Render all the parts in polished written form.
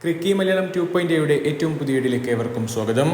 ക്രിക്കി മലയാളം 2.0യുടെ ഏറ്റവും പുതിയ വീഡിയോയിലേക്ക് ഏവർക്കും സ്വാഗതം.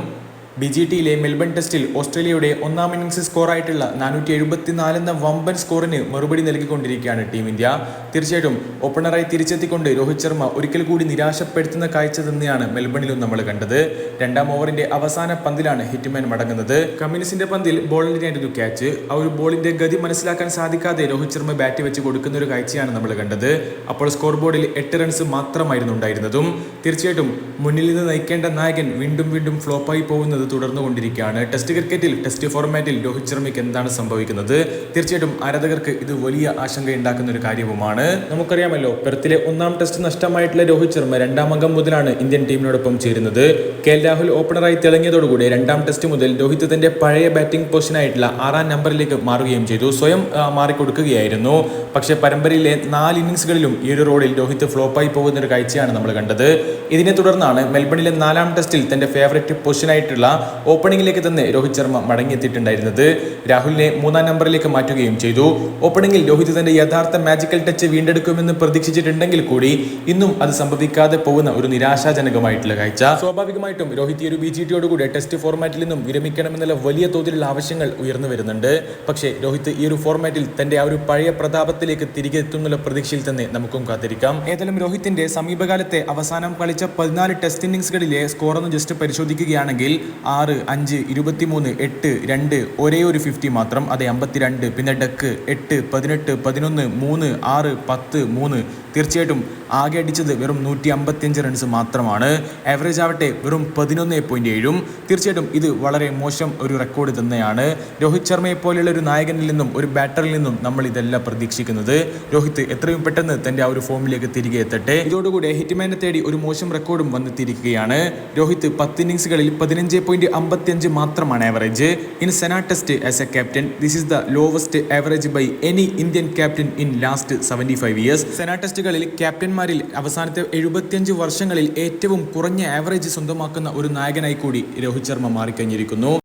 BGTയിലെ മെൽബൺ ടെസ്റ്റിൽ ഓസ്ട്രേലിയയുടെ ഒന്നാം ഇന്നിംഗ്സ് സ്കോറായിട്ടുള്ള 474 എന്ന വമ്പൻ സ്കോറിന് മറുപടി നൽകിക്കൊണ്ടിരിക്കുകയാണ് ടീം ഇന്ത്യ. തീർച്ചയായിട്ടും ഓപ്പണറായി തിരിച്ചെത്തിക്കൊണ്ട് രോഹിത് ശർമ്മ ഒരിക്കൽ കൂടി നിരാശപ്പെടുത്തുന്ന കാഴ്ച തന്നെയാണ് മെൽബണിലും നമ്മൾ കണ്ടത്. രണ്ടാം ഓവറിന്റെ അവസാന പന്തിലാണ് ഹിറ്റ്മാൻ മടങ്ങുന്നത്. കമ്മിൻസിന്റെ പന്തിൽ ബോളിനായിരുന്നു ക്യാച്ച്. ആ ഒരു ബോളിന്റെ ഗതി മനസ്സിലാക്കാൻ സാധിക്കാതെ രോഹിത് ശർമ്മ ബാറ്റ് വെച്ച് കൊടുക്കുന്ന ഒരു കാഴ്ചയാണ് നമ്മൾ കണ്ടത്. അപ്പോൾ സ്കോർ ബോർഡിൽ 8 റൺസ് മാത്രമായിരുന്നു ഉണ്ടായിരുന്നതും. തീർച്ചയായിട്ടും മുന്നിൽ നിന്ന് നയിക്കേണ്ട നായകൻ വീണ്ടും വീണ്ടും ഫ്ലോപ്പായി പോകുന്നത് തുടർന്നുകൊണ്ടിരിക്കുകയാണ്. ടെസ്റ്റ് ക്രിക്കറ്റിൽ ടെസ്റ്റ് ഫോർമാറ്റിൽ രോഹിത് ശർമ്മയ്ക്ക് എന്താണ് സംഭവിക്കുന്നത്? തീർച്ചയായിട്ടും ആരാധകർക്ക് ഇത് വലിയ ആശങ്കയുണ്ടാക്കുന്ന ഒരു കാര്യവുമാണ്. നമുക്കറിയാമല്ലോ, പെർത്തിലെ ഒന്നാം ടെസ്റ്റ് നഷ്ടമായിട്ടുള്ള രോഹിത് ശർമ്മ രണ്ടാം അംഗം മുതലാണ് ഇന്ത്യൻ ടീമിനോടൊപ്പം ചേരുന്നത്. KL രാഹുൽ ഓപ്പണറായി തിളങ്ങിയതോടുകൂടി രണ്ടാം ടെസ്റ്റ് മുതൽ രോഹിത് തന്റെ പഴയ ബാറ്റിംഗ് പൊസിഷനായിട്ടുള്ള 6ാം നമ്പറിലേക്ക് മാറുകയും ചെയ്തു. സ്വയം മാറിക്കൊടുക്കുകയായിരുന്നു. പക്ഷേ പരമ്പരയിലെ 4 ഇന്നിംഗ്സുകളിലും ഈ ഒരു റോഡിൽ രോഹിത് ഫ്ലോപ്പായി പോകുന്ന ഒരു കാഴ്ചയാണ് നമ്മൾ കണ്ടത്. ഇതിനെ തുടർന്നാണ് മെൽബണിലെ 4ാം ടെസ്റ്റിൽ തന്റെ ഫേവറേറ്റ് പൊസിഷനായിട്ടുള്ള ഓപ്പണിംഗിലേക്ക് തന്നെ രോഹിത് ശർമ്മ മടങ്ങിയെത്തിയിട്ടുണ്ടായിരുന്നത്. രാഹുലിനെ 3ാം നമ്പറിലേക്ക് മാറ്റുകയും ചെയ്തു. ഓപ്പണിംഗിൽ രോഹിത് തന്റെ യഥാർത്ഥ മാജിക്കൽ ടച്ച് വീണ്ടെടുക്കുമെന്ന് പ്രതീക്ഷിച്ചിട്ടുണ്ടെങ്കിൽ കൂടി ഇന്നും അത് സംഭവിക്കാതെ പോകുന്ന ഒരു നിരാശാജനകമായിട്ടുള്ള കാഴ്ച. സ്വാഭാവികമായിട്ടും രോഹിത് ഈ ഒരു BGTയോടുകൂടി ടെസ്റ്റ് ഫോർമാറ്റിൽ നിന്നും വിരമിക്കണമെന്നുള്ള വലിയ തോതിലുള്ള ആവശ്യങ്ങൾ ഉയർന്നു വരുന്നുണ്ട്. പക്ഷേ രോഹിത് ഈ ഒരു ഫോർമാറ്റിൽ തന്റെ ആ ഒരു പഴയ പ്രതാപത്തിലേക്ക് തിരികെ എത്തുന്നുള്ള പ്രതീക്ഷയിൽ തന്നെ നമുക്കും കാത്തിരിക്കാം. ഏതായാലും രോഹിത്തിന്റെ സമീപകാലത്തെ അവസാനം കളിച്ച 14 ടെസ്റ്റ് ഇന്നിംഗ്സുകളിലെ സ്കോർ ഒന്ന് ജസ്റ്റ് പരിശോധിക്കുകയാണെങ്കിൽ 6, 5, 23, 8, 2, ഒരേ ഒരു 50 മാത്രം. അതെ, 52. പിന്നെ ഡക്ക് 8, 18, 11, 3, 6, 10, 3. തീർച്ചയായിട്ടും ആകെ അടിച്ചത് വെറും 155 റൺസ് മാത്രമാണ്. ആവറേജ് ആവട്ടെ വെറും 11.7. തീർച്ചയായിട്ടും ഇത് വളരെ മോശം ഒരു റെക്കോർഡ് തന്നെയാണ്. രോഹിത് ശർമ്മയെ പോലെയുള്ള ഒരു നായകനിൽ നിന്നും ഒരു ബാറ്ററിൽ നിന്നും നമ്മൾ ഇതെല്ലാം പ്രതീക്ഷിക്കുന്നത്. രോഹിത് എത്രയും പെട്ടെന്ന് തന്റെ ആ ഒരു ഫോമിലേക്ക് തിരികെ എത്തട്ടെ. ഇതോടുകൂടി ഹിറ്റ്മാനെ തേടി ഒരു മോശം റെക്കോർഡും വന്നെത്തിയിരിക്കുകയാണ്. രോഹിത് 10 ഇന്നിംഗ്സുകളിൽ 15.55 മാത്രമാണ് average. In SENA test as a captain this is the lowest average by any Indian captain in last 75 years. SENA ടെസ്റ്റുകളിൽ ക്യാപ്റ്റന്മാരിൽ അവസാനത്തെ 75 വർഷങ്ങളിൽ ഏറ്റവും കുറഞ്ഞ ആവറേജ് സ്വന്തമാക്കുന്ന ഒരു നായകനായി കൂടി രോഹിത് ശർമ്മ മാറിക്കഴിഞ്ഞിരിക്കുന്നു.